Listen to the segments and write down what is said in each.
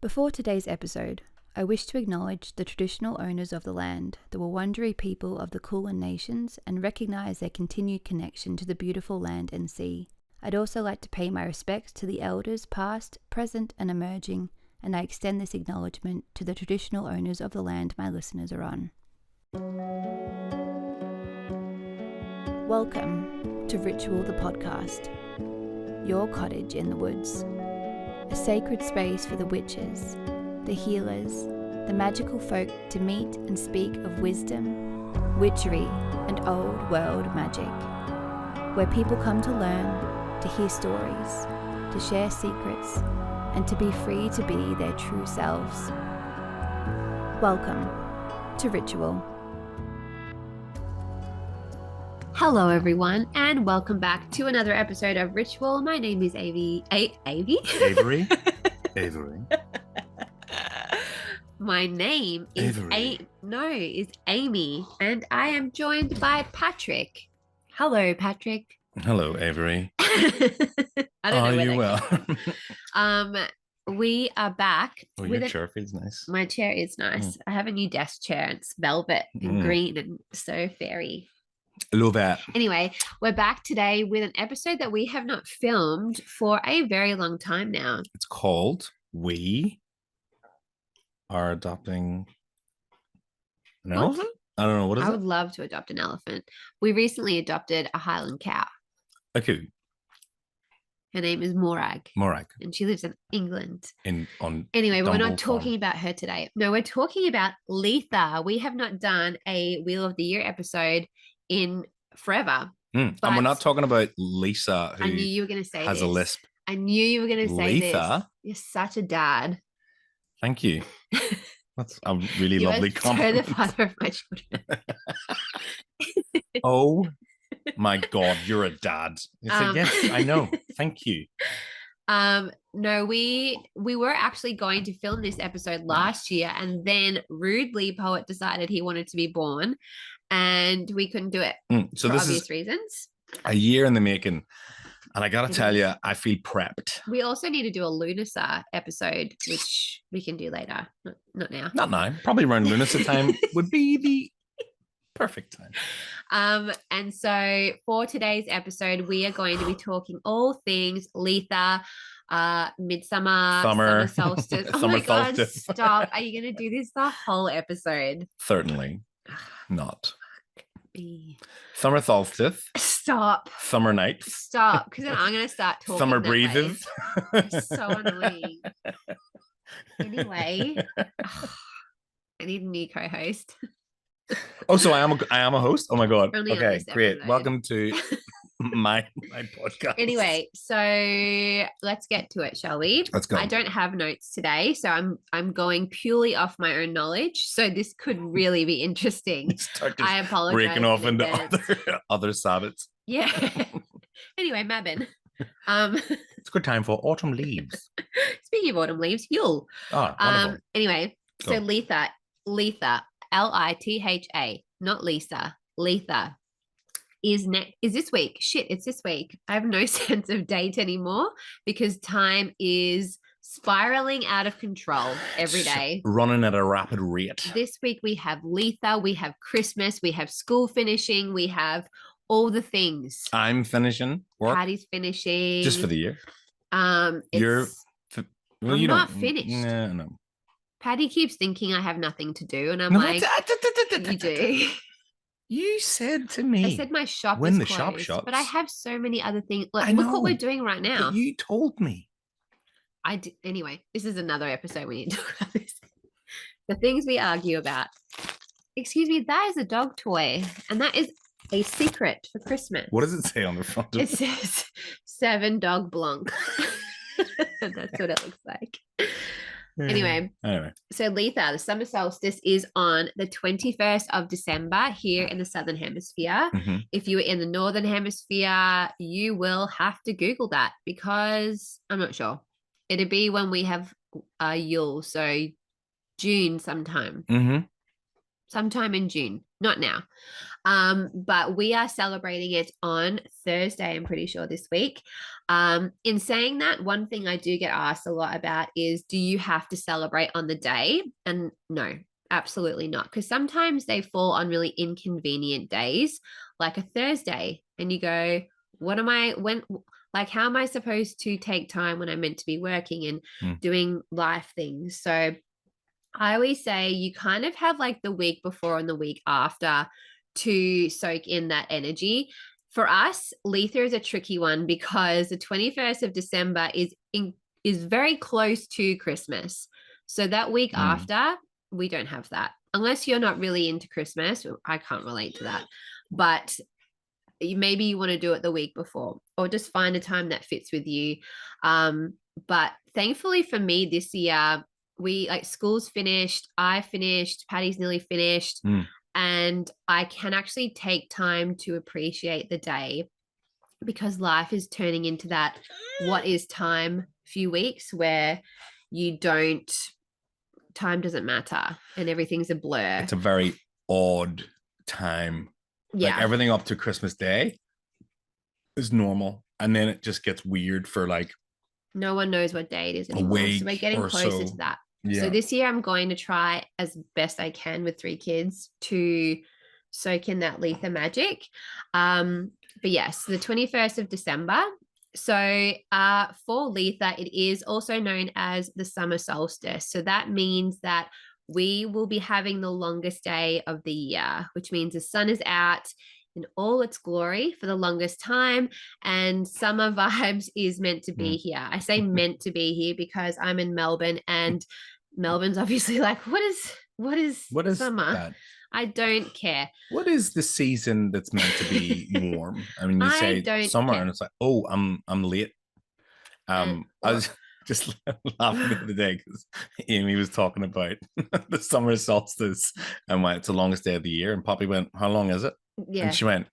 Before today's episode, I wish to acknowledge the traditional owners of the land, the Wurundjeri people of the Kulin Nations, and recognise their continued connection to the beautiful land and sea. I'd also like to pay my respects to the elders past, present and emerging, and I extend this acknowledgement to the traditional owners of the land my listeners are on. Welcome to Ritual the Podcast, your cottage in the woods. A sacred space for the witches, the healers, the magical folk to meet and speak of wisdom, witchery, and old world magic, where people come to learn, to hear stories, to share secrets, and to be free to be their true selves. Welcome to Ritual. Hello everyone, and welcome back to another episode of Ritual. My name is Avery. Avery? My name is is Amy, and I am joined by Patrick. Hello, Patrick. Hello, Avery. I don't know. Are you well? We are back. Oh, your chair feels nice. My chair is nice. I have a new desk chair. It's velvet and green and so fairy. Love that. Anyway, we're back today with an episode that we have not filmed for a very long time now. It's called We Are Adopting an Elephant? I don't know. What is it? I would love to adopt an elephant. We recently adopted a Highland cow. Okay. Her name is Morag. Morag. And she lives in England. Anyway, but we're not talking about her today. No, we're talking about Litha. We have not done a Wheel of the Year episode in forever. And we're not talking about Lisa, who I knew you were going to say has a lisp. I knew you were going to say Litha? You're such a dad. Thank you. That's a really lovely compliment. You're the father of my children. Oh my God, you're a dad. I said, yes, I know. Thank you. No, we were actually going to film this episode last year, and then rudely Poet decided he wanted to be born, and we couldn't do it so for this obvious is reasons. A year in the making, and I gotta tell you, I feel prepped. We also need to do a Lunasa episode, which we can do later. Not now. Not now. Probably around Lunasa time would be the perfect time. And so for today's episode, we are going to be talking all things Litha, midsummer, summer solstice. Oh my God, stop. Are you going to do this the whole episode? Certainly not. Summer solstice. Stop. Summer nights. Stop, because then I'm going to start talking. Summer breezes. So annoying. Anyway, I need a new co-host. Oh, so I am a host? Oh my God. Only okay, great. Welcome to my podcast. Anyway, so let's get to it, shall we? Let's go. I don't have notes today, so I'm going purely off my own knowledge. So this could really be interesting. I apologize. Breaking off into other Sabbats. Yeah. Anyway, Mabin. It's a good time for autumn leaves. Speaking of autumn leaves, Yule. Oh, wonderful. Anyway, so Litha, Litha, not Lisa. Litha is this week. Shit, it's this week. I have no sense of date anymore because time is spiraling out of control every day. Running at a rapid rate. This week we have Litha, we have Christmas, we have school finishing, we have all the things. I'm finishing work. Patty's finishing. Just for the year. I'm not finished. No. Patty keeps thinking I have nothing to do, and I'm like, you do. You said to me. I said my shop when is the closed, shop shuts. but I have so many other things. Like, look what we're doing right now. But you told me. I did. Anyway, this is another episode we need to talk about this. The things we argue about. Excuse me, that is a dog toy, and that is a secret for Christmas. What does it say on the front of it? It says 7 Dog Blanc. That's what it looks like. Anyway, so Litha, the summer solstice is on the 21st of December here in the Southern Hemisphere. Mm-hmm. If you are in the Northern Hemisphere, you will have to Google that because I'm not sure. It'd be when we have Yule, so June sometime. Mm-hmm. Sometime in June, not now. But we are celebrating it on Thursday, I'm pretty sure, this week. In saying that, one thing I do get asked a lot about is, do you have to celebrate on the day? And no, absolutely not. Because sometimes they fall on really inconvenient days, like a Thursday, and you go, how am I supposed to take time when I'm meant to be working and doing life things? So I always say you kind of have like the week before and the week after to soak in that energy. For us, Litha is a tricky one because the 21st of December is very close to Christmas. So that week after, we don't have that. Unless you're not really into Christmas. I can't relate to that. But maybe you want to do it the week before, or just find a time that fits with you. But thankfully for me this year, we like school's finished, I finished, Patty's nearly finished, and I can actually take time to appreciate the day, because life is turning into that what is time few weeks where time doesn't matter and everything's a blur. It's a very odd time. Yeah. Like everything up to Christmas Day is normal, and then it just gets weird for like no one knows what day it is anymore. So we're getting closer to that. Yeah. So this year I'm going to try as best I can with 3 kids to soak in that Litha magic. But yes, the 21st of December. So for Litha, it is also known as the summer solstice. So that means that we will be having the longest day of the year, which means the sun is out in all its glory for the longest time, and summer vibes is meant to be here. I say meant to be here because I'm in Melbourne, and Melbourne's obviously like, what is summer? That? I don't care. What is the season that's meant to be warm? I mean, you say summer, and it's like, oh, I'm late. I was just laughing the other day because Amy was talking about the summer solstice and why it's the longest day of the year, and Poppy went, "How long is it?" Yeah, and she went,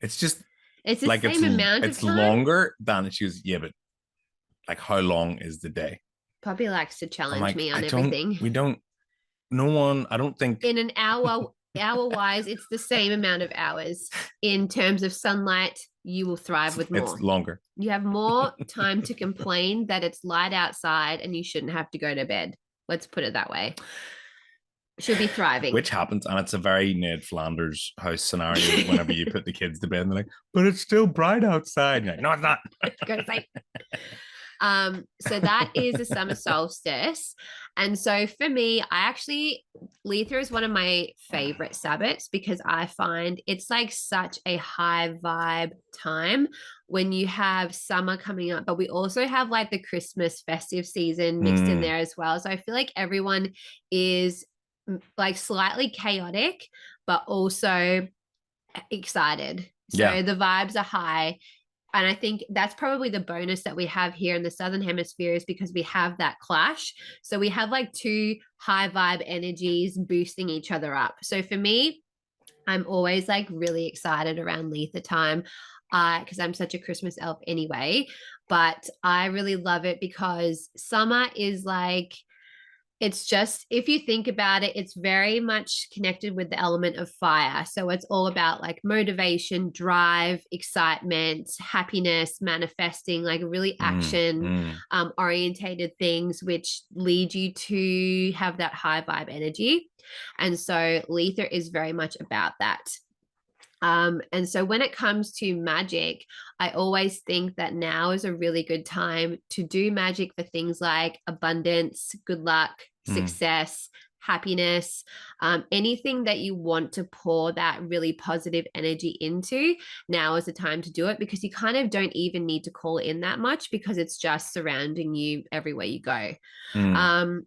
"It's the like same amount of time. It's longer than." She was, "Yeah, but like, how long is the day?" Poppy likes to challenge me on everything. I don't think in an hour wise, it's the same amount of hours. In terms of sunlight, you will thrive with more. It's longer. You have more time to complain that it's light outside and you shouldn't have to go to bed. Let's put it that way. Should be thriving. Which happens, and it's a very Ned Flanders house scenario whenever you put the kids to bed and they're like, but it's still bright outside. You're like, no, it's not. Go to sleep. So that is the summer solstice. And so for me, Litha is one of my favorite Sabbats because I find it's like such a high vibe time when you have summer coming up, but we also have like the Christmas festive season mixed in there as well. So I feel like everyone is like slightly chaotic, but also excited. So the vibes are high. And I think that's probably the bonus that we have here in the Southern Hemisphere, is because we have that clash. So we have like 2 high vibe energies boosting each other up. So for me, I'm always like really excited around Litha time because I'm such a Christmas elf anyway. But I really love it because summer is like, it's just, if you think about it, it's very much connected with the element of fire. So it's all about like motivation, drive, excitement, happiness, manifesting, like really action orientated things, which lead you to have that high vibe energy. And so Litha is very much about that. And so when it comes to magic, I always think that now is a really good time to do magic for things like abundance, good luck, success, happiness, anything that you want to pour that really positive energy into. Now is the time to do it, because you kind of don't even need to call in that much because it's just surrounding you everywhere you go.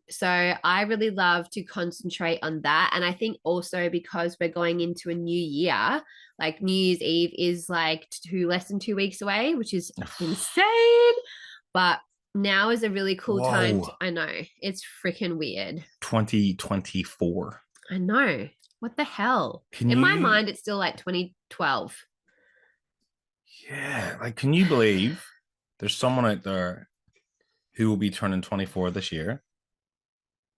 So I really love to concentrate on that. And I think also because we're going into a new year, like New Year's Eve is like less than 2 weeks away, which is insane. But now is a really cool time. I know, it's freaking weird. 2024. I know. What the hell? In my mind, it's still like 2012. Yeah. Like, can you believe there's someone out there who will be turning 24 this year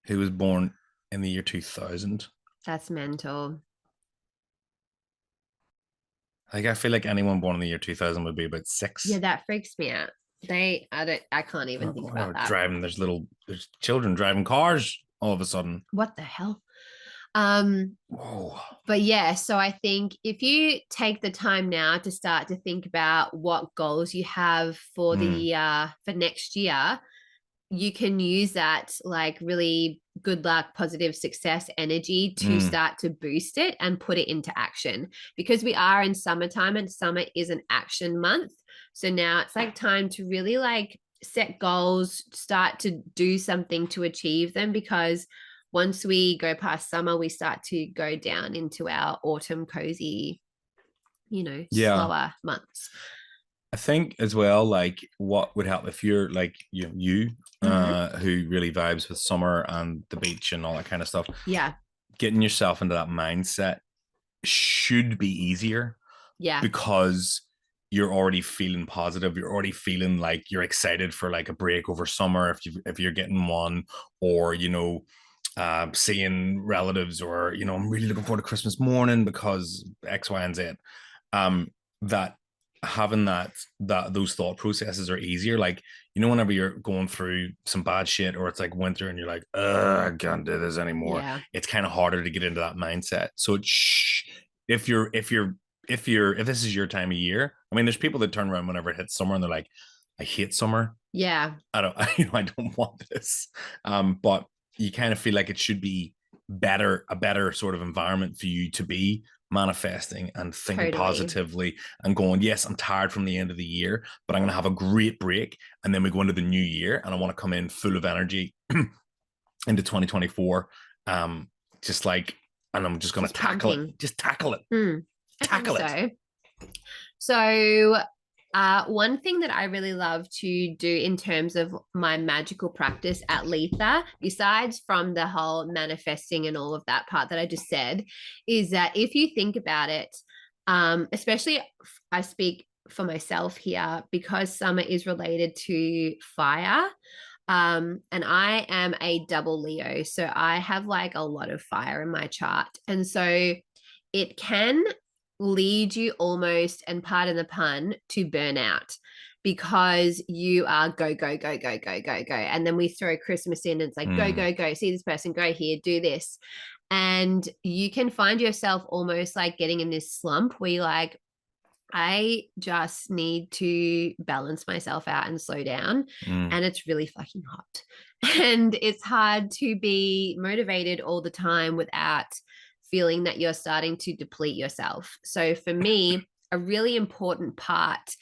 who was born in the year 2000? That's mental. Like, I feel like anyone born in the year 2000 would be about 6. Yeah, that freaks me out. I can't even think about that. There's children driving cars all of a sudden. What the hell? Whoa. But yeah, so I think if you take the time now to start to think about what goals you have for for next year, you can use that like really good luck, positive success energy to start to boost it and put it into action, because we are in summertime and summer is an action month. So now it's like time to really like set goals, start to do something to achieve them, because once we go past summer, we start to go down into our autumn cozy, slower months. I think as well, like what would help if you're like you who really vibes with summer and the beach and all that kind of stuff. Yeah. Getting yourself into that mindset should be easier. Yeah. Because you're already feeling positive. You're already feeling like you're excited for like a break over summer if you're getting one, or seeing relatives, or I'm really looking forward to Christmas morning because X, Y, and Z. That having those thought processes are easier. Like, whenever you're going through some bad shit, or it's like winter and you're like, I can't do this anymore. Yeah. It's kind of harder to get into that mindset. So if this is your time of year, I mean, there's people that turn around whenever it hits summer and they're like, I hate summer. Yeah. I don't want this. But you kind of feel like it should be a better sort of environment for you to be manifesting and thinking positively and going, yes, I'm tired from the end of the year, but I'm going to have a great break. And then we go into the new year and I want to come in full of energy into 2024. And I'm just going to tackle it. Just tackle it. Tackle it. So one thing that I really love to do in terms of my magical practice at Litha, besides from the whole manifesting and all of that part that I just said, is that if you think about it, especially I speak for myself here, because summer is related to fire. And I am a double Leo, so I have like a lot of fire in my chart. And so it can lead you almost, and pardon the pun, to burnout, because you are go, go, go, go, go, go, go. And then we throw Christmas in and it's like, go, go, go, see this person, go here, do this. And you can find yourself almost like getting in this slump where you're like, I just need to balance myself out and slow down. And it's really fucking hot. And it's hard to be motivated all the time without feeling that you're starting to deplete yourself. So for me, a really important part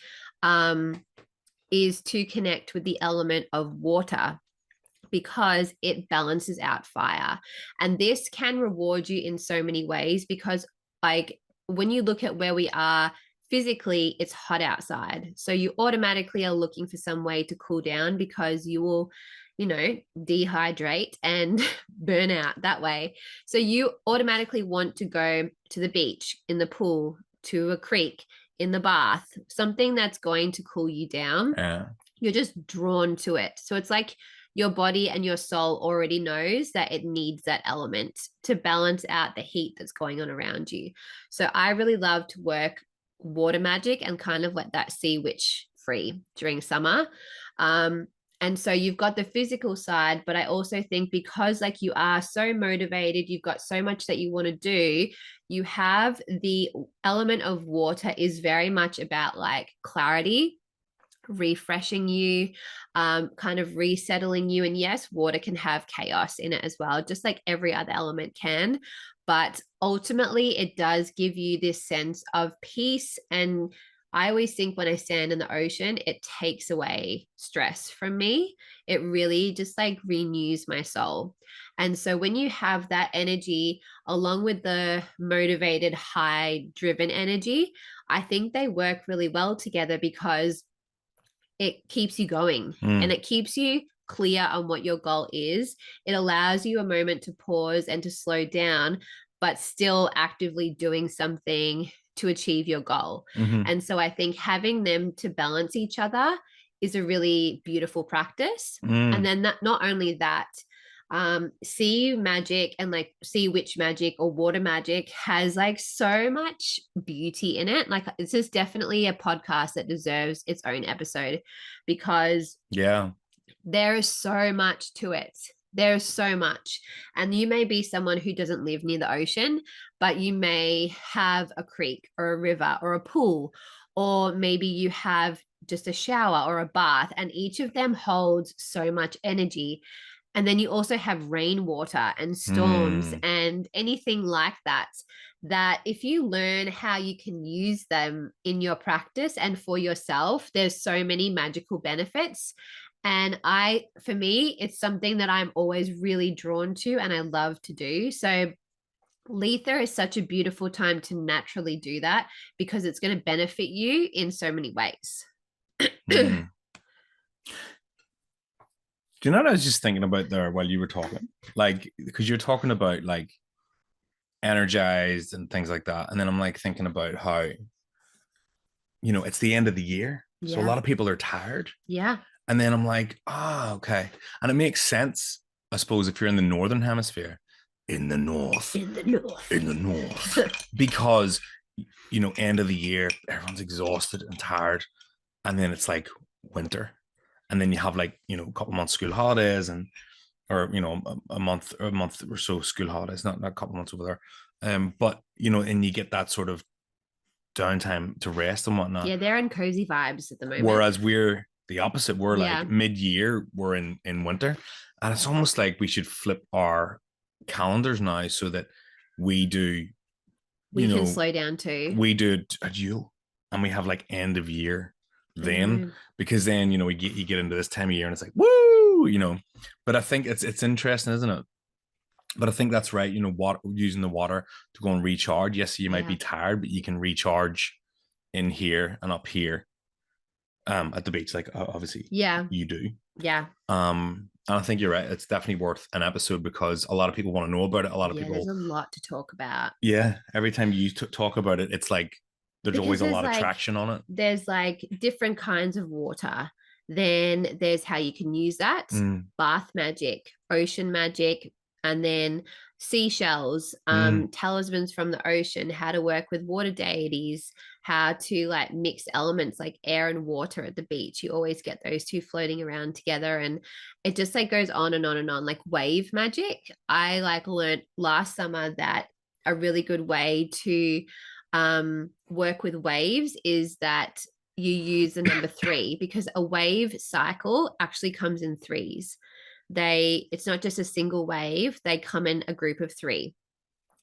is to connect with the element of water, because it balances out fire. And this can reward you in so many ways, because like when you look at where we are physically, it's hot outside. So you automatically are looking for some way to cool down, because you will dehydrate and burn out that way. So you automatically want to go to the beach, in the pool, to a creek, in the bath, something that's going to cool you down. Yeah. You're just drawn to it. So it's like your body and your soul already knows that it needs that element to balance out the heat that's going on around you. So I really love to work water magic and kind of let that sea witch free during summer. And so you've got the physical side, but I also think because like you are so motivated, you've got so much that you want to do, you have the element of water is very much about like clarity, refreshing you, kind of resettling you. And yes, water can have chaos in it as well, just like every other element can. But ultimately, it does give you this sense of peace. And I always think when I stand in the ocean, it takes away stress from me. It really just like renews my soul. And so when you have that energy along with the motivated, high driven energy, I think they work really well together, because it keeps you going and it keeps you clear on what your goal is. It allows you a moment to pause and to slow down, but still actively doing something to achieve your goal. And so I think having them to balance each other is a really beautiful practice. And then not only that, sea magic and like sea witch magic or water magic has like so much beauty in it. Like this is definitely a podcast that deserves its own episode because there is so much to it. There's so much. And you may be someone who doesn't live near the ocean, but you may have a creek or a river or a pool, or maybe you have just a shower or a bath, and each of them holds so much energy. And then you also have rainwater and storms and anything like that, that if you learn how you can use them in your practice and for yourself, there's so many magical benefits. And for me, it's something that I'm always really drawn to and I love to do. So Litha is such a beautiful time to naturally do that because it's going to benefit you in so many ways. Do you know what I was just thinking about there while you were talking? Like, because you're talking about like energized and things like that. And then I'm like thinking about how, it's the end of the year. Yeah. So a lot of people are tired. Yeah. And then I'm like, okay. And it makes sense, I suppose, if you're in the northern hemisphere, in the north, because, end of the year, everyone's exhausted and tired. And then it's like winter. And then you have like, a couple months school holidays or a month or so school holidays, not a couple months over there. But, and you get that sort of downtime to rest and whatnot. Yeah, they're in cozy vibes at the moment. Whereas we're the opposite. We're like mid-year, we're in winter, and it's almost like we should flip our calendars now so that we can slow down too. We do a Yule and we have like end of year then, because then you get into this time of year and it's like woo, but I think it's interesting, isn't it? But I think that's right, using the water to go and recharge. Yes, you might be tired, but you can recharge in here and up here at the beach, like obviously you do. And I think you're right, it's definitely worth an episode because a lot of people want to know about it. A lot of people, there's a lot to talk about. Every time you talk about it, it's like there's always a lot of traction on it. There's like different kinds of water, then there's how you can use that, bath magic, ocean magic, and then seashells, talismans from the ocean, how to work with water deities, how to like mix elements like air and water at the beach. You always get those two floating around together, and it just like goes on and on and on. Like wave magic, I like learned last summer that a really good way to work with waves is that you use the number 3, because a wave cycle actually comes in threes. It's not just a single wave, they come in a group of 3.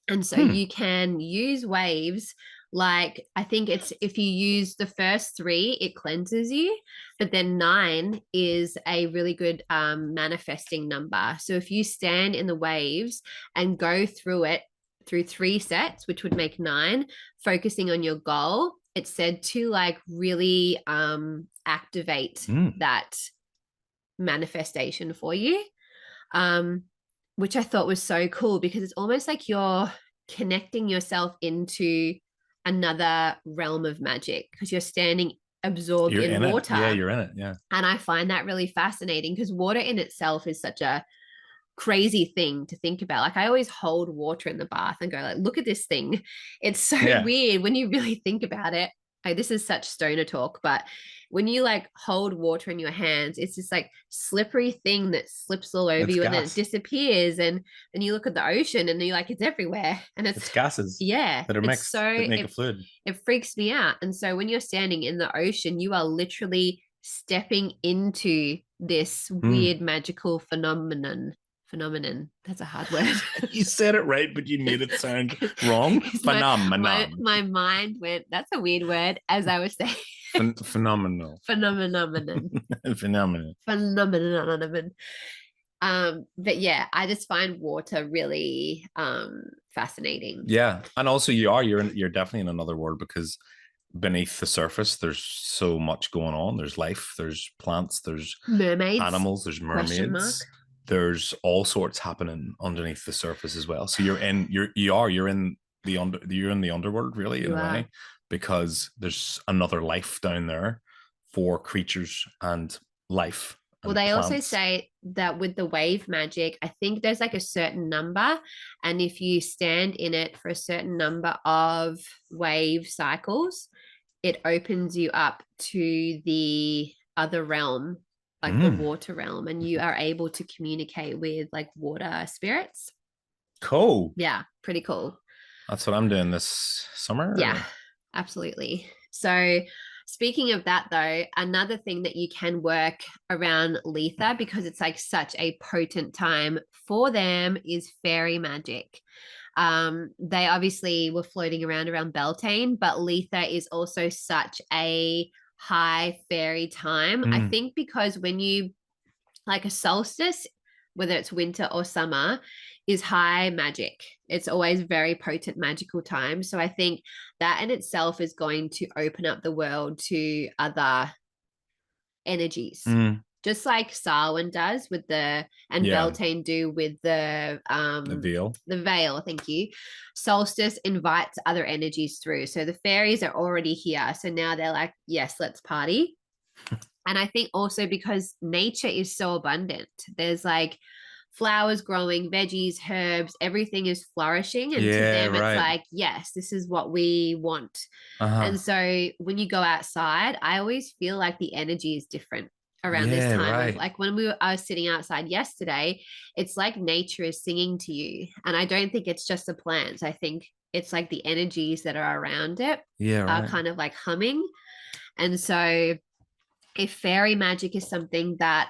And so you can use waves, like I think it's if you use the first 3, it cleanses you, but then 9 is a really good manifesting number. So if you stand in the waves and go through it through 3 sets, which would make 9, focusing on your goal, it's said to like really activate that manifestation for you, which I thought was so cool, because it's almost like you're connecting yourself into another realm of magic because you're standing absorbed in water. Yeah, you're in it. Yeah. And I find that really fascinating because water in itself is such a crazy thing to think about. Like I always hold water in the bath and go like, look at this thing. It's so weird when you really think about it. Like, this is such stoner talk, but when you like hold water in your hands, it's this like slippery thing that slips all over you and then it disappears. And then you look at the ocean and you're like, it's everywhere. And it's gases that are mixed that make a fluid. It freaks me out. And so when you're standing in the ocean, you are literally stepping into this weird magical phenomenon. That's a hard word. You said it right, but you made it sound wrong. Phenomenon. My mind went, that's a weird word, as I was saying. Phenomenal. Phenomenon. But yeah, I just find water really fascinating. Yeah. And also you're definitely in another world, because beneath the surface there's so much going on. There's life, there's plants, there's mermaids, animals, there's mermaids. There's all sorts happening underneath the surface as well. So you're in the underworld, really, in a way, because there's another life down there for creatures and life Well, they also say that with the wave magic, I think there's like a certain number. And if you stand in it for a certain number of wave cycles, it opens you up to the other realm, like the water realm, and you are able to communicate with like water spirits. Cool. Yeah, pretty cool. That's what I'm doing this summer. Yeah, absolutely. So speaking of that, though, another thing that you can work around Litha, because it's like such a potent time for them, is fairy magic. They obviously were floating around Beltane, but Litha is also such a high fairy time. I think because when you, like a solstice, whether it's winter or summer, is high magic. It's always very potent magical time. So I think that in itself is going to open up the world to other energies. Just like Samhain does with Beltane do with the veil. The veil, thank you. Solstice invites other energies through. So the fairies are already here. So now they're like, yes, let's party. And I think also because nature is so abundant, there's like flowers growing, veggies, herbs, everything is flourishing. And to them, it's like, yes, this is what we want. And so when you go outside, I always feel like the energy is different around this time. Like when I was sitting outside yesterday, it's like nature is singing to you. And I don't think it's just the plants. I think it's like the energies that are around it are kind of like humming. And so if fairy magic is something that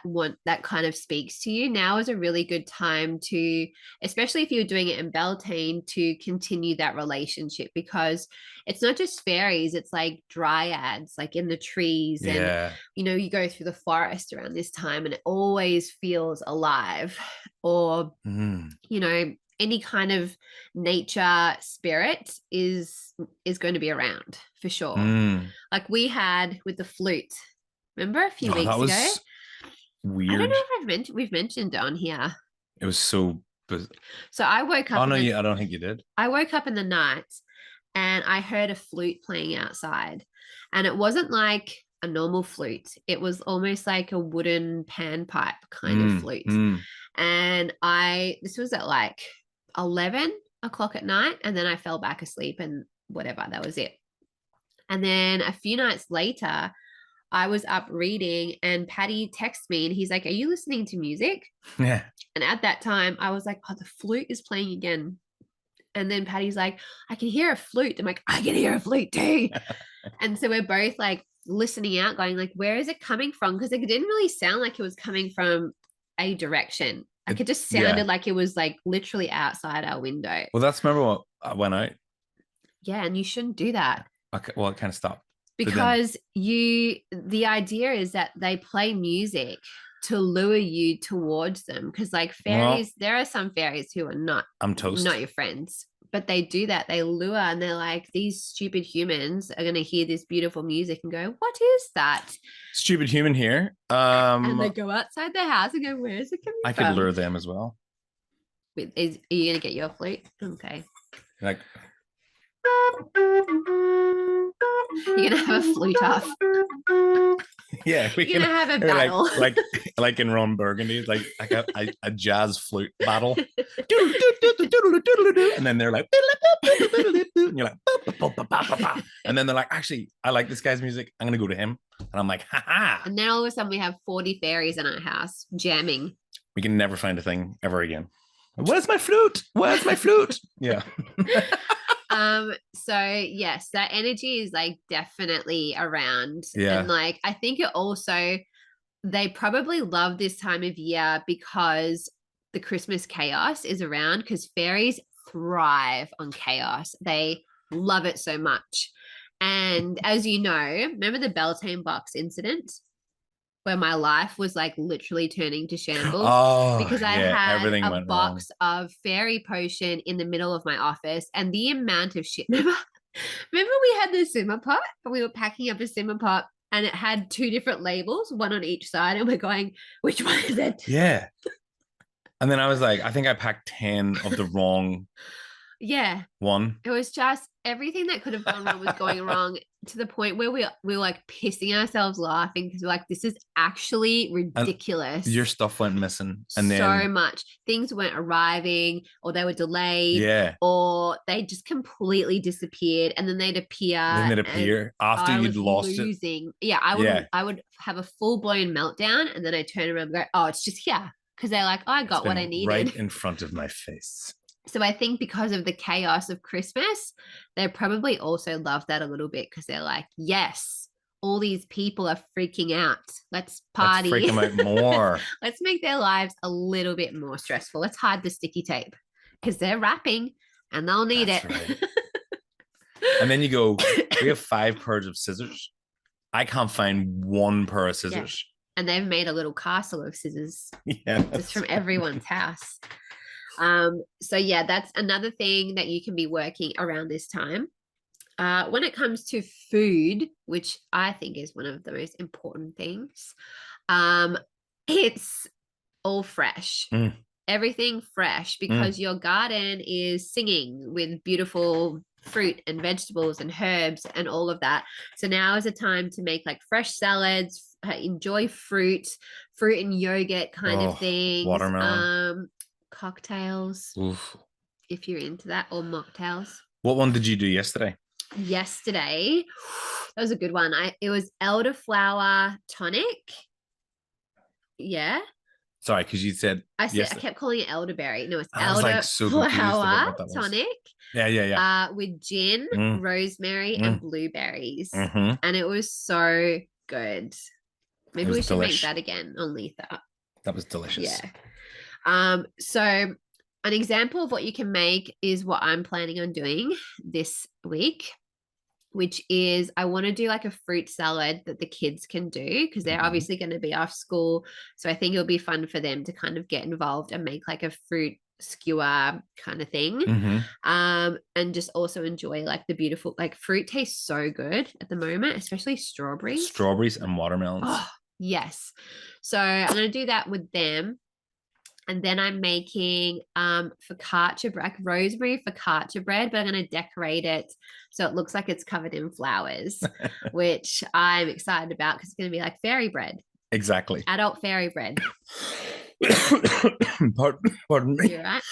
kind of speaks to you, now is a really good time to, especially if you're doing it in Beltane, to continue that relationship, because it's not just fairies, it's like dryads, like in the trees. And you go through the forest around this time and it always feels alive. Or any kind of nature spirit is going to be around for sure. Like we had with the flute. Remember a few weeks ago? Weird. I don't know if we've mentioned it on here. It was so. So I woke up. Oh no, I don't think you did. I woke up in the night and I heard a flute playing outside, and it wasn't like a normal flute. It was almost like a wooden panpipe kind of flute. And this was at like 11 o'clock at night, and then I fell back asleep and whatever. That was it. And then a few nights later, I was up reading and Paddy texted me and he's like, are you listening to music? Yeah. And at that time I was like, oh, the flute is playing again. And then Paddy's like, I can hear a flute. I'm like, I can hear a flute too. And so we're both like listening out, going like, where is it coming from? Because it didn't really sound like it was coming from a direction. Like it just sounded like it was like literally outside our window. Well, that's remember what I went out. Yeah, and you shouldn't do that. Okay, well, it kind of stopped. Because the idea is that they play music to lure you towards them. Because like fairies, there are some fairies who are not your friends, but they do that. They lure and they're like, these stupid humans are going to hear this beautiful music and go, what is that? Stupid human here. And they go outside their house and go, where is it coming from? I could lure them as well. Are you going to get your flute? Okay. Like... You're gonna have a flute off. Yeah, you're gonna have a battle, like in Ron Burgundy, like a jazz flute battle. And then they're like, and you're like, and then they're like, actually, I like this guy's music. I'm gonna go to him, and I'm like, ha. And then all of a sudden we have 40 fairies in our house jamming. We can never find a thing ever again. Where's my flute? Where's my flute? Yeah. So yes, that energy is like definitely around. Yeah. And like I think it also, they probably love this time of year because the Christmas chaos is around, because fairies thrive on chaos. They love it so much. And as you know, remember the Beltane box incident where my life was like literally turning to shambles because I had a box of fairy potion in the middle of my office, and the amount of shit. Remember we had the simmer pot, and we were packing up a simmer pot and it had 2 different labels, one on each side, and we're going, which one is it? Yeah. And then I was like, I think I packed 10 of the wrong Yeah. One. It was just everything that could have gone wrong was going wrong, to the point where we were like pissing ourselves laughing because we're like, this is actually ridiculous. And your stuff went missing. And so then much. Things weren't arriving, or they were delayed. Yeah. Or they just completely disappeared, and then they'd appear. After you'd lost losing. It. Yeah, I would have a full-blown meltdown, and then I turn around and go, oh, it's just here. Because they're like, oh, I got what I needed. Right in front of my face. So I think because of the chaos of Christmas, they probably also love that a little bit, because they're like, yes, all these people are freaking out. Let's party. Let's freak them out more. Let's make their lives a little bit more stressful. Let's hide the sticky tape, because they're wrapping and they'll need it. Right. And then you go, we have 5 pairs of scissors. I can't find 1 pair of scissors. Yeah. And they've made a little castle of scissors. Yeah, just from everyone's house. So yeah, that's another thing that you can be working around this time. When it comes to food, which I think is one of the most important things, it's all fresh. Everything fresh, because your garden is singing with beautiful fruit and vegetables and herbs and all of that. So now is a time to make like fresh salads, enjoy fruit and yogurt kind of things. Watermelon. Cocktails. Oof. If you're into that, or mocktails. What one did you do yesterday? That was a good one. It was elderflower tonic. Yeah. Sorry, because you said I kept calling it elderberry. No, it's elderflower tonic. Yeah. With gin, rosemary, and blueberries. And it was so good. Maybe we should make that again on Litha. That was delicious. Yeah. So an example of what you can make is what I'm planning on doing this week, which is I want to do like a fruit salad that the kids can do, because they're obviously going to be off school. So I think it'll be fun for them to kind of get involved and make like a fruit skewer kind of thing. And just also enjoy like the beautiful, like fruit tastes so good at the moment, especially strawberries and watermelons. Oh, yes. So I'm going to do that with them. And then I'm making focaccia, like rosemary focaccia bread, but I'm going to decorate it so it looks like it's covered in flowers, which I'm excited about, because it's going to be like fairy bread. Exactly. Adult fairy bread. Pardon me. You're right.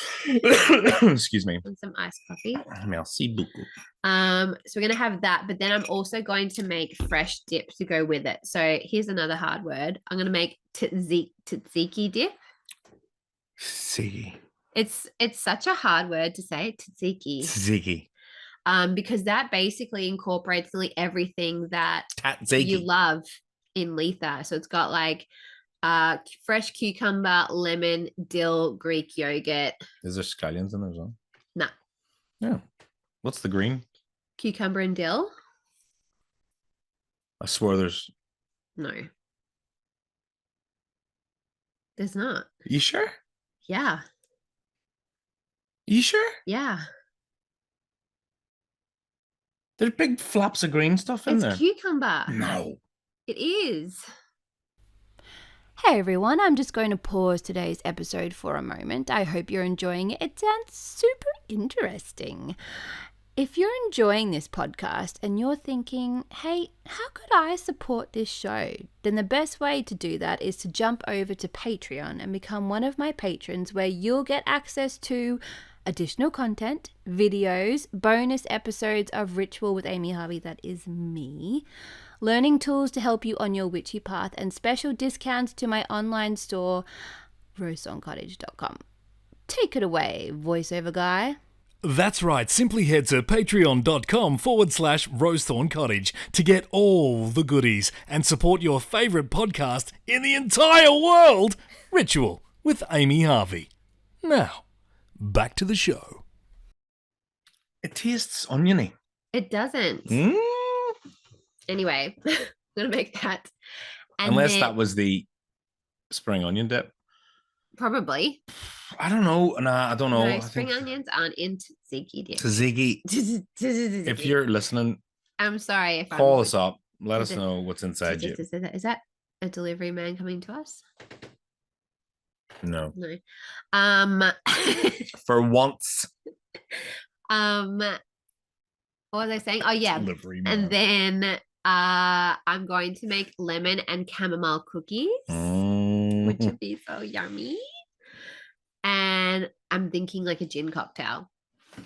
Excuse me. And some iced coffee. Merci beaucoup. So we're going to have that, but then I'm also going to make fresh dip to go with it. So here's another hard word. I'm going to make tzatziki dip. See, it's such a hard word to say, tzatziki. Because that basically incorporates nearly everything that you love in Litha. So it's got like fresh cucumber, lemon, dill, Greek yogurt. Is there scallions in there as well? No. Yeah. What's the green? Cucumber and dill. I swear there's. No. There's not. You sure? Yeah. You sure? Yeah. There's big flaps of green stuff in there. It's cucumber. No. It is. Hey everyone, I'm just going to pause today's episode for a moment. I hope you're enjoying it. It sounds super interesting. If you're enjoying this podcast and you're thinking, hey, how could I support this show? Then the best way to do that is to jump over to Patreon and become one of my patrons, where you'll get access to additional content, videos, bonus episodes of Ritual with Amy Harvey, that is me, learning tools to help you on your witchy path, and special discounts to my online store, rosethorncottage.com. Take it away, voiceover guy. That's right, simply head to patreon.com/Rosethorn Cottage to get all the goodies and support your favourite podcast in the entire world, Ritual with Amy Harvey. Now, back to the show. It tastes oniony. It doesn't. Anyway, I'm going to make that. And unless that was the spring onion dip. Probably. I don't know. Nah, I don't know. No, spring onions aren't in tzatziki dip. Tzatziki. If you're listening, I'm sorry. If call us up. Let us know what's inside you. Is that a delivery man coming to us? No. No. For once. What was I saying? Oh yeah. Delivery man. And then I'm going to make lemon and chamomile cookies, which would be so yummy. And I'm thinking like a gin cocktail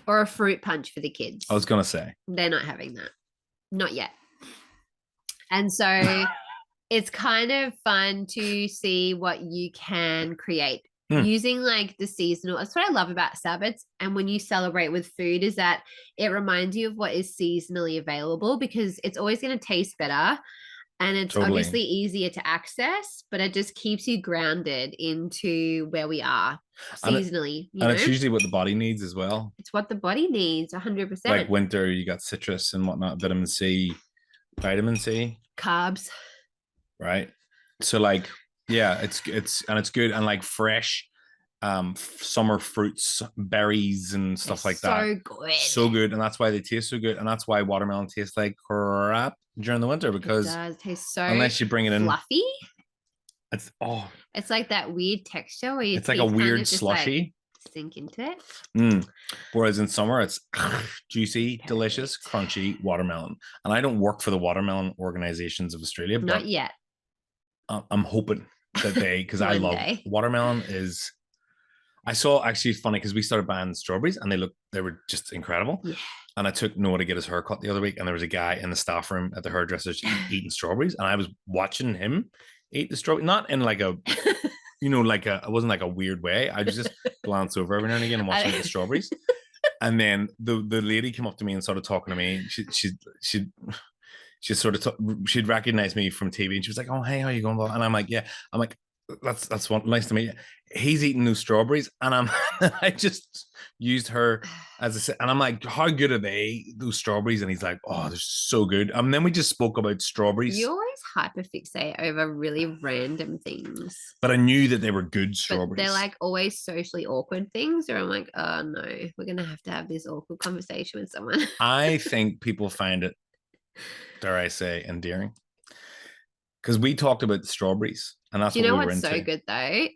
or a fruit punch for the kids. I was gonna say they're not having that, not yet. And so it's kind of fun to see what you can create using like the seasonal. That's what I love about Sabbats. And when you celebrate with food is that it reminds you of what is seasonally available, because it's always going to taste better and it's obviously easier to access, but it just keeps you grounded into where we are seasonally. And it's usually what the body needs as well. It's what the body needs, 100%. Like winter, you got citrus and whatnot, vitamin C, carbs. Right. So like, yeah, it's good, and like fresh summer fruits, berries and stuff like that. So good. And that's why they taste so good. And that's why watermelon tastes like crap during the winter, because it does taste so unless you bring it in fluffy. It's like that weird texture where it's like a weird slushy. Like sink into it. Whereas in summer it's juicy, delicious, crunchy watermelon. And I don't work for the watermelon organizations of Australia, but not yet. I'm hoping that because I love watermelon. I saw, actually funny, because we started buying strawberries and they were just incredible. Yeah. And I took Noah to get his haircut the other week, and there was a guy in the staff room at the hairdresser's eating strawberries, and I was watching him eat the strawberry, not in like a it wasn't like a weird way. I just glance over every now and again and watch him eat the strawberries. And then the lady came up to me and started talking to me. She sort of she'd recognized me from TV, and she was like, "Oh, hey, how you going?" And I'm like, "Yeah." I'm like, "That's one, nice to meet you." He's eating those strawberries, and I just used her as and I'm like, "How good are they, those strawberries?" And he's like, "Oh, they're so good." And then we just spoke about strawberries. You always hyperfixate over really random things, but I knew that they were good strawberries. But they're like always socially awkward things, or I'm like, oh no, we're gonna have to have this awkward conversation with someone. I think people find it, dare I say, endearing, because we talked about the strawberries, and that's what we were into. You know what's so good though?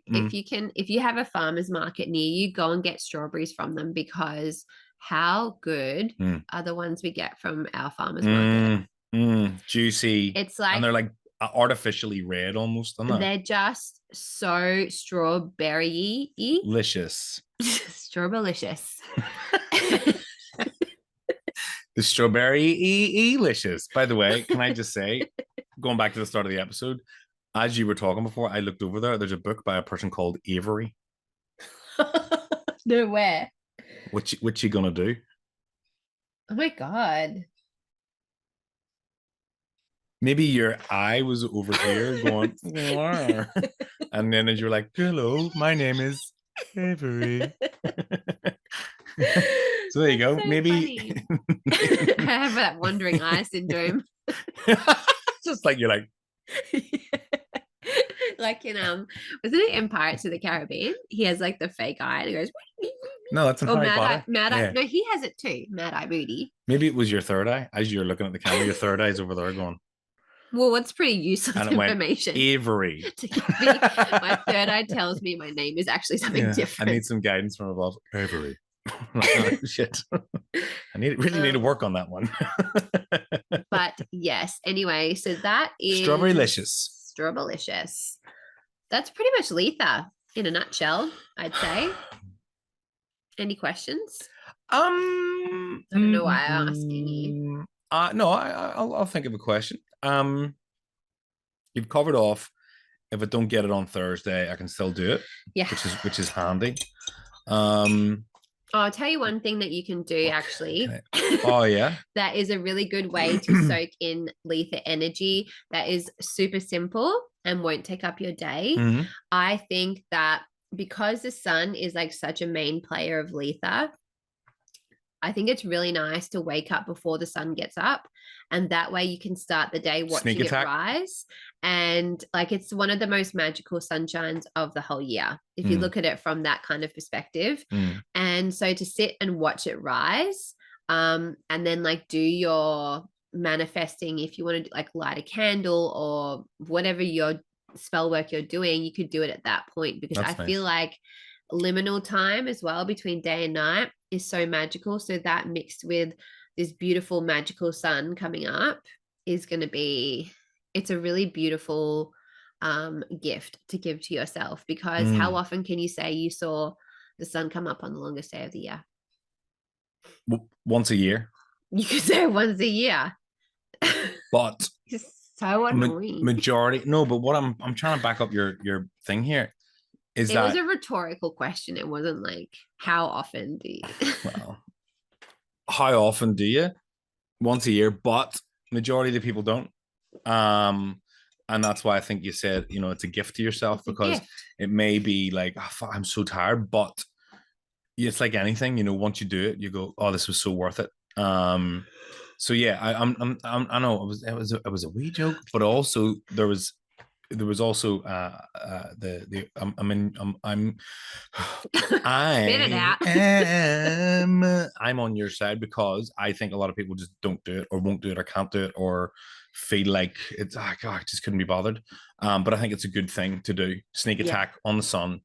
If you have a farmer's market near you, go and get strawberries from them, because how good are the ones we get from our farmer's market? Juicy. It's like, and they're like artificially red almost. They're just so strawberry-y. Delicious. Strawberlicious. The strawberry-licious. By the way, can I just say, going back to the start of the episode, as you were talking before, I looked over there. There's a book by a person called Avery. No, where? What you gonna do? Oh my God. Maybe your eye was over here going, and then as you're like, "Hello, my name is Avery." So there you go. So maybe I have that wandering eye syndrome. Just like you're like, like in wasn't it in Pirates of the Caribbean? He has like the fake eye and he goes. No, that's in Harry Potter. Mad eye. No, he has it too. Mad eye booty. Maybe it was your third eye. As you're looking at the camera, your third eye is over there going. Well, what's pretty useless information. Went, Avery. My third eye tells me my name is actually something different. I need some guidance from above. Avery. Oh, shit. I really need to work on that one. But yes, anyway, so that is Strawberrylicious. Strawberrylicious. That's pretty much Litha in a nutshell, I'd say. Any questions? I don't know why I'm asking you. No, I'll think of a question. You've covered off. If I don't get it on Thursday, I can still do it. Yeah, which is handy. I'll tell you one thing that you can do actually. Oh yeah. That is a really good way to soak in Litha energy. That is super simple and won't take up your day. I think that because the sun is like such a main player of Litha, I think it's really nice to wake up before the sun gets up, and that way you can start the day watching it rise. And like, it's one of the most magical sunshines of the whole year, if you look at it from that kind of perspective. And so to sit and watch it rise, and then like do your manifesting, if you want to like light a candle or whatever your spell work you're doing, you could do it at that point, because I feel like liminal time as well between day and night is so magical. So that mixed with this beautiful magical sun coming up is going to be, it's a really beautiful gift to give to yourself, because how often can you say you saw the sun come up on the longest day of the year? Once a year. You could say once a year. But it's so annoying. Majority, no, but what I'm trying to back up your thing here is it was a rhetorical question. It wasn't like, how often do you? Well, how often do you? Once a year, but majority of the people don't. And that's why I think you said, you know, it's a gift to yourself, because it may be like, oh, I'm so tired, but it's like anything, you know, once you do it, you go, oh, this was so worth it. So yeah, I know it was a wee joke, but also there was also I'm on your side, because I think a lot of people just don't do it, or won't do it, or can't do it, or feel like it's God, I just couldn't be bothered. But I think it's a good thing to do. Sneak attack on the sun,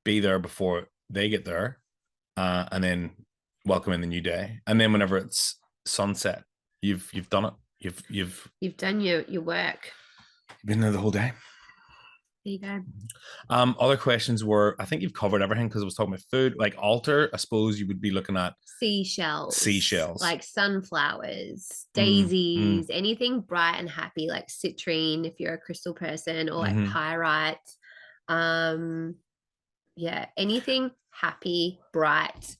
be there before they get there, and then welcome in the new day. And then whenever it's sunset, you've done it. You've done your work. You've been there the whole day. There you go. Other questions were, I think you've covered everything, because I was talking about food. Like altar, I suppose you would be looking at seashells, like sunflowers, daisies, anything bright and happy, like citrine if you're a crystal person, or like pyrite. Yeah, anything happy, bright.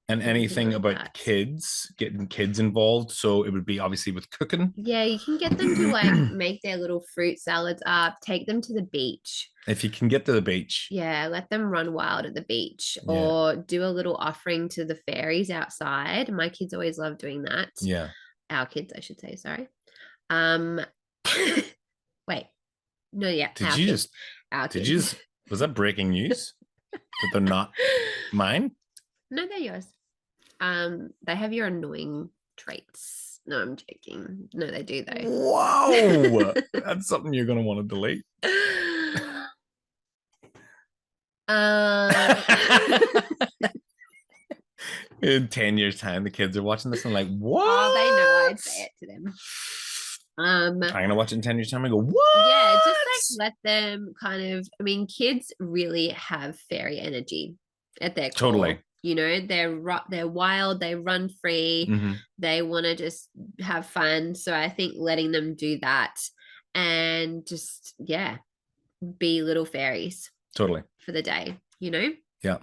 And anything like about that. Kids, getting kids involved. So it would be obviously with cooking. Yeah, you can get them to like make their little fruit salads up, take them to the beach. If you can get to the beach. Yeah, let them run wild at the beach, or do a little offering to the fairies outside. My kids always love doing that. Yeah. Our kids, I should say, sorry. Wait. No, yeah. Did you just was that breaking news? That they're not mine? No, they're yours. They have your annoying traits. No, I'm joking. No, they do though. Wow. That's something you're going to want to delete. In 10 years' time, the kids are watching this and like, what? Oh, they know I'd say it to them. I'm going to watch it in 10 years' time and go, what? Yeah, just like let them kind of, I mean, kids really have fairy energy at their core. Totally. You know, they're wild, they run free, they want to just have fun. So I think letting them do that and just, be little fairies. Totally. For the day, you know? Yeah.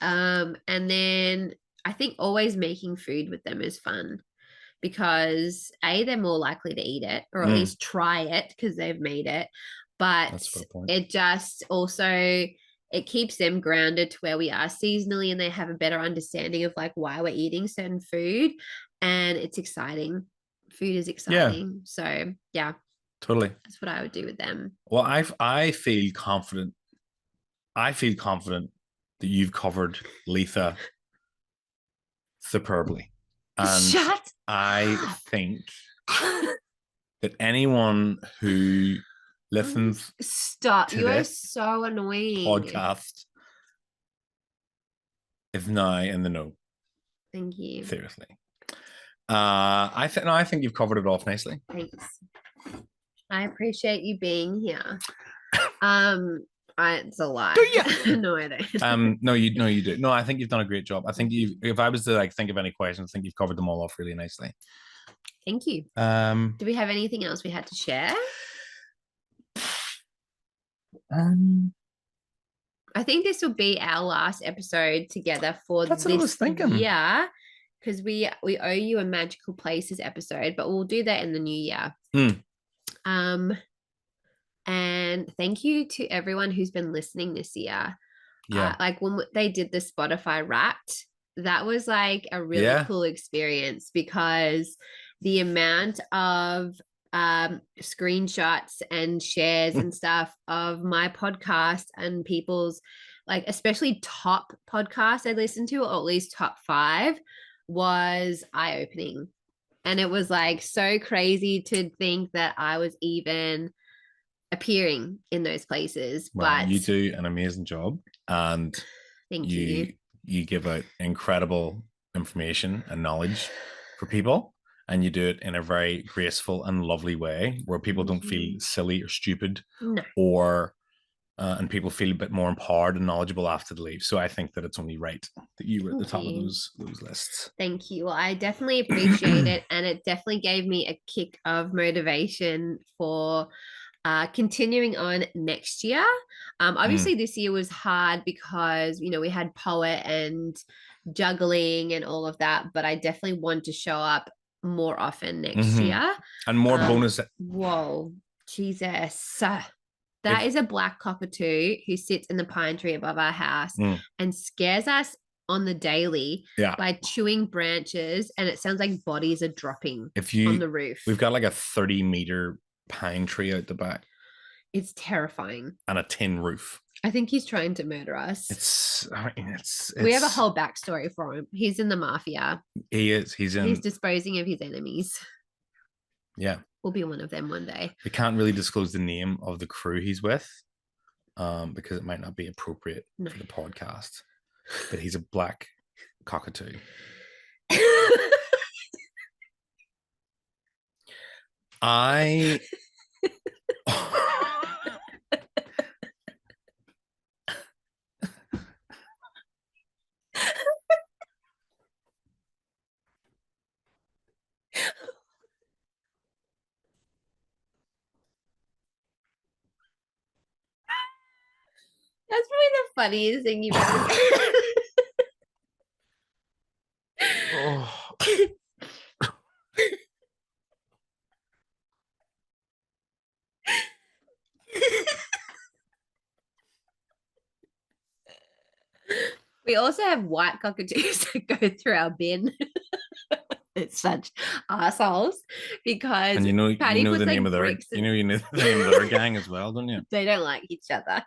And then I think always making food with them is fun, because they're more likely to eat it, or at least try it because they've made it. But it just also... it keeps them grounded to where we are seasonally, and they have a better understanding of like why we're eating certain food, and it's exciting. Food is exciting. So yeah, totally. That's what I would do with them. Well, I feel confident. I feel confident that you've covered Litha superbly. And I think that anyone who listens you are so annoying podcast is now in the know. Thank you. Seriously. I think you've covered it off nicely. Thanks. I appreciate you being here. It's a lie. Do you? No, I don't. No, you do. No, I think you've done a great job. I think if I was to like think of any questions, I think you've covered them all off really nicely. Thank you. Do we have anything else we had to share? I think this will be our last episode together for That's what I was thinking. Yeah, because we owe you a Magical Places episode, but we'll do that in the new year. And thank you to everyone who's been listening this year. Yeah, like when they did the Spotify Wrapped, that was like a really cool experience, because the amount of screenshots and shares and stuff of my podcast and people's, like, especially top podcasts I listened to, or at least top 5, was eye-opening. And it was like so crazy to think that I was even appearing in those places. Well, but you do an amazing job, and thank you. you give out incredible information and knowledge for people, and you do it in a very graceful and lovely way where people don't feel silly or stupid, or and people feel a bit more empowered and knowledgeable after they leave. So I think that it's only right that you were at the top of those lists. Thank you. Well, I definitely appreciate it, and it definitely gave me a kick of motivation for continuing on next year. Obviously this year was hard because, you know, we had poet and juggling and all of that, but I definitely want to show up more often next year. And more bonus. Whoa, Jesus. That is a black cockatoo who sits in the pine tree above our house and scares us on the daily by chewing branches, and it sounds like bodies are dropping on the roof. We've got like a 30-meter pine tree out the back. It's terrifying. And a tin roof. I think he's trying to murder us. It's we have a whole backstory for him. He's in the mafia. He is. He's disposing of his enemies. Yeah. We'll be one of them one day. We can't really disclose the name of the crew he's with, because it might not be appropriate for the podcast. But he's a black cockatoo. That's probably the funniest thing you've ever said. We also have white cockatoos that go through our bin. It's such assholes because and you know the name of their gang as well, don't you? They don't like each other.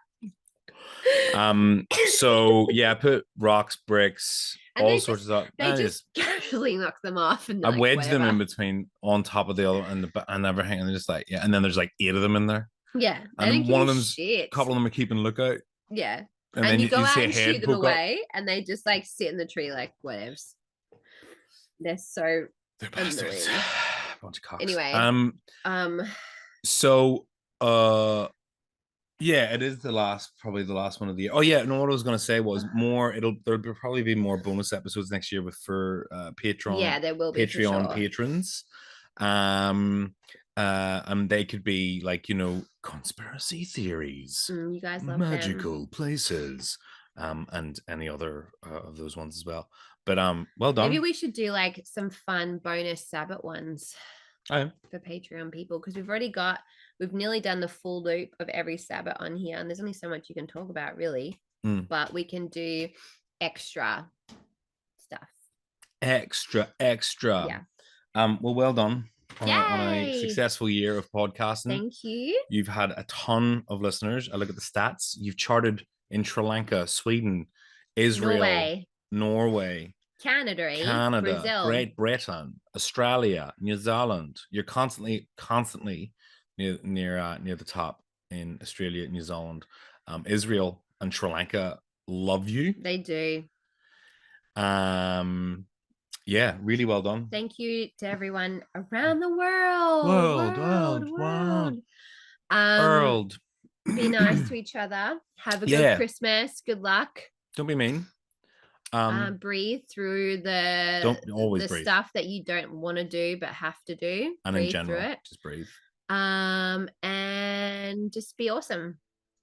So yeah, I put rocks, bricks, and all sorts of stuff. They just casually knock them off, and I wedge them in between, on top of the other and everything, and they're just like, yeah. And then there's like 8 of them in there. Yeah, and one of them's a couple of them are keeping lookout. Yeah, and then you go out see and shoot them away, and they just like sit in the tree like whatevs. They're so annoying. Bunch of cocks. Anyway, so yeah, it is probably the last one of the year. Oh yeah, no, what I was gonna say was there'll probably be more bonus episodes next year for Patreon. Yeah, there will be Patreon patrons. And they could be like, you know, conspiracy theories, you guys love magical places, and any other of those ones as well. But well done. Maybe we should do like some fun bonus Sabbat ones for Patreon people, because we've nearly done the full loop of every Sabbat on here, and there's only so much you can talk about really. But we can do extra stuff. Extra. Yeah. Well done on a successful year of podcasting. Thank you. You've had a ton of listeners. I look at the stats. You've charted in Sri Lanka, Sweden, Israel, Norway, Canada, Brazil, Great Britain, Australia, New Zealand. You're constantly near the top in Australia, New Zealand. Israel and Sri Lanka love you. They do. Yeah, really well done. Thank you to everyone around the world. World. Be nice to each other. Have a good Christmas. Good luck. Don't be mean. Breathe through the stuff that you don't want to do but have to do. And breathe in general, through it. just breathe. And just be awesome.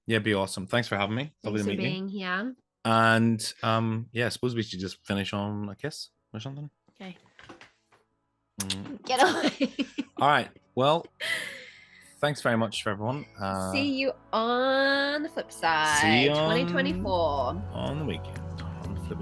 Yeah, be awesome. Thanks for having me. Thanks for being here. And yeah, I suppose we should just finish on a kiss or something. Okay. Get away. All right. Well, thanks very much for everyone. See you on the flip side. See you 2024. on the weekend. On the flip.